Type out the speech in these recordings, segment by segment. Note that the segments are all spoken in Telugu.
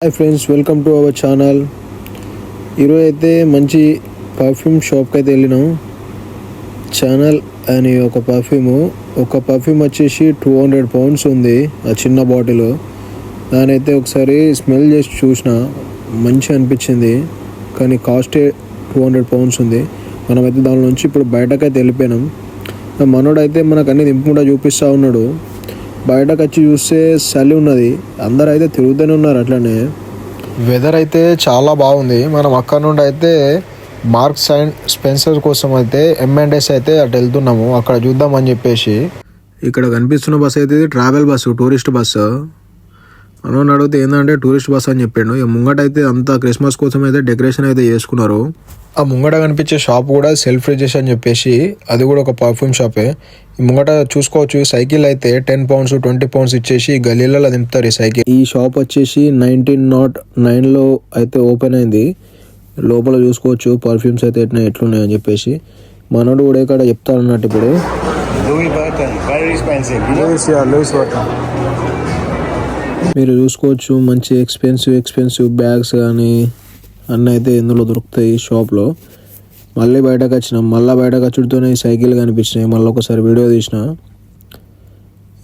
Hi friends, welcome to our channel. ఈరోజు అయితే మంచి పర్ఫ్యూమ్ షాప్కి అయితే వెళ్ళినాం. ఛానల్ అని ఒక పర్ఫ్యూమ్ వచ్చేసి 200 పౌండ్స్ ఉంది. ఆ చిన్న బాటిల్ దాని అయితే ఒకసారి స్మెల్ చేసి చూసిన, మంచి అనిపించింది. కానీ కాస్టే 200 పౌండ్స్ ఉంది. మనమైతే దాని నుంచి ఇప్పుడు బయటకైతే వెళ్ళిపోయినాం. మనోడైతే మనకు అన్ని దింపుకుండా చూపిస్తూ ఉన్నాడు. బయటకు వచ్చి చూస్తే చలి ఉన్నది. అందరూ అయితే తిరుగుతూనే ఉన్నారు. అట్లనే వెదర్ అయితే చాలా బాగుంది. మనం అక్కడ నుండి అయితే మార్క్స్ అండ్ స్పెన్సర్ కోసం అయితే M&S అయితే అటు వెళ్తున్నాము. అక్కడ చూద్దామని చెప్పేసి ఇక్కడ కనిపిస్తున్న బస్సు అయితే ట్రావెల్ బస్సు, టూరిస్ట్ బస్సు. మనం అడిగితే ఏంటంటే టూరిస్ట్ బస్ అని చెప్పాడు. ఇక ముంగట అయితే అంతా క్రిస్మస్ కోసం అయితే డెకరేషన్ అయితే చేసుకున్నారు. ఆ ముంగట కనిపించే షాప్ కూడా సెల్ఫ్ రిజిస్ అని చెప్పేసి, అది కూడా ఒక పర్ఫ్యూమ్ షాపే. ఈ ముంగట చూసుకోవచ్చు. సైకిల్ అయితే 10 పౌండ్స్ 20 పౌండ్స్ ఇచ్చేసి గల్లీలలో దింపుతారు ఈ సైకిల్. ఈ షాప్ వచ్చేసి 1909లో అయితే ఓపెన్ అయింది. లోపల చూసుకోవచ్చు పర్ఫ్యూమ్స్ అయితే ఎట్లున్నాయని చెప్పేసి. మనోడు కూడా ఇక్కడ చెప్తారు అన్నట్టు. ఇప్పుడు మీరు చూసుకోవచ్చు మంచి ఎక్స్పెన్సివ్ బ్యాగ్స్ కానీ అన్నీ అయితే ఇందులో దొరుకుతాయి ఈ షాప్లో. మళ్ళీ బయటకు వచ్చినాం. బయటకు వచ్చుడితోనే ఈ సైకిల్ కనిపించినాయి. మళ్ళీ ఒకసారి వీడియో తీసిన.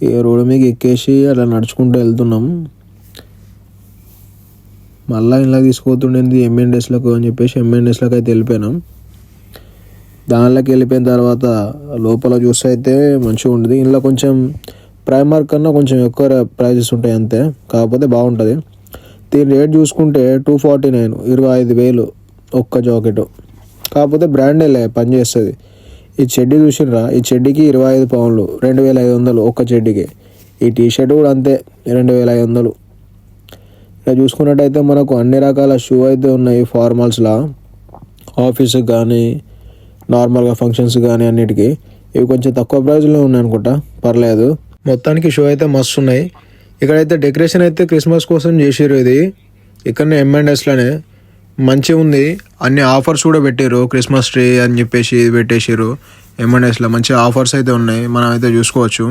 ఇక రోడ్డు మీద ఎక్కేసి అలా నడుచుకుంటూ వెళ్తున్నాం. మళ్ళీ ఇలా తీసుకుపోతుండేది M&Sలకు అని చెప్పేసి M&Sలకు అయితే వెళ్ళిపోయినాం. దానిలోకి వెళ్ళిపోయిన తర్వాత లోపల చూస్తే అయితే మంచిగా ఉంటుంది. ఇందులో కొంచెం ప్రైమర్ కన్నా కొంచెం ఎక్కువ ప్రైజెస్ ఉంటాయి అంతే, కాకపోతే బాగుంటుంది. దీని రేట్ చూసుకుంటే 249, 25,000 ఒక్క జాకెట్. కాకపోతే బ్రాండేలే పనిచేస్తుంది. ఈ చెడ్డీ చూసినరా, ఈ చెడ్డీకి 25 పౌండ్లు, 2,500 ఒక్క చెడ్డీకి. ఈ టీషర్ట్ కూడా అంతే, 2,500. ఇలా చూసుకున్నట్టయితే మనకు అన్ని రకాల షూ అయితే ఉన్నాయి. ఫార్మల్స్లా, ఆఫీస్కి కానీ నార్మల్గా ఫంక్షన్స్ కానీ అన్నిటికీ. ఇవి కొంచెం తక్కువ ప్రైస్లో ఉన్నాయి అనుకుంటా, పర్లేదు. మొత్తానికి షూ అయితే మస్తు ఉన్నాయి. ఇక్కడైతే డెకరేషన్ అయితే క్రిస్మస్ కోసం చేసారు. ఇది ఇక్కడనే M&Sలోనే మంచిగా ఉంది. అన్ని ఆఫర్స్ కూడా పెట్టారు. క్రిస్మస్ ట్రీ అని చెప్పేసి ఇది పెట్టేసారు. M&Sలో మంచి ఆఫర్స్ అయితే ఉన్నాయి, మనం అయితే చూసుకోవచ్చు.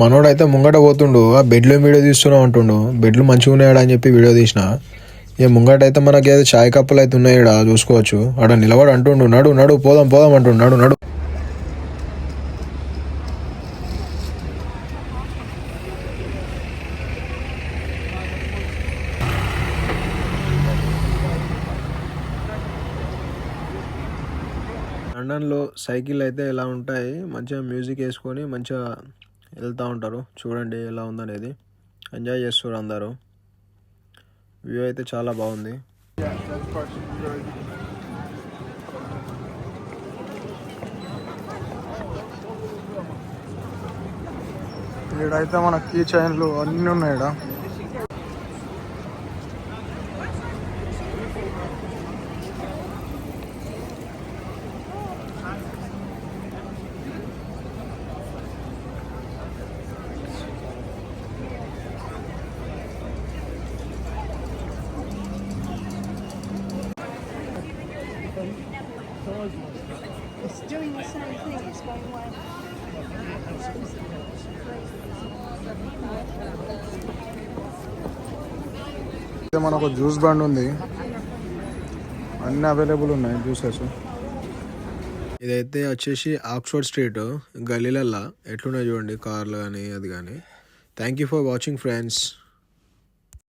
మనోడైతే ముంగట పోతుండు. ఆ బెడ్లో వీడియో తీస్తున్నావు అంటుండు. బెడ్లు మంచిగా ఉన్నాయా అని చెప్పి వీడియో తీసిన. ఇక ముంగట అయితే మనకి అయితే చాయ్ కప్పులు అయితే ఉన్నాయి. ఇక్కడ చూసుకోవచ్చు. ఆడ నిలబడి అంటుండు, నడు పోదాం అంటుండు. నడు. లండన్లో సైకిల్ అయితే ఎలా ఉంటాయి, మంచిగా మ్యూజిక్ వేసుకొని మంచిగా వెళ్తూ ఉంటారు. చూడండి ఎలా ఉందనేది. ఎంజాయ్ చేస్తారు అందరూ. వ్యూ అయితే చాలా బాగుంది. ఇక్కడైతే మన కీ చైన్లు అన్నీ ఉన్నాయి. ఇక్కడ It's doing the same thing, it's going away. మనకు జ్యూస్ బండ్ ఉంది, అన్నీ అవైలబుల్ ఉన్నాయి జ్యూసెస్. ఇదైతే వచ్చేసి ఆక్స్ఫర్డ్ స్ట్రీట్ గల్లీలల్లా ఎట్లున్నాయి చూడండి, కార్లు కానీ అది కానీ. Thank you for watching friends.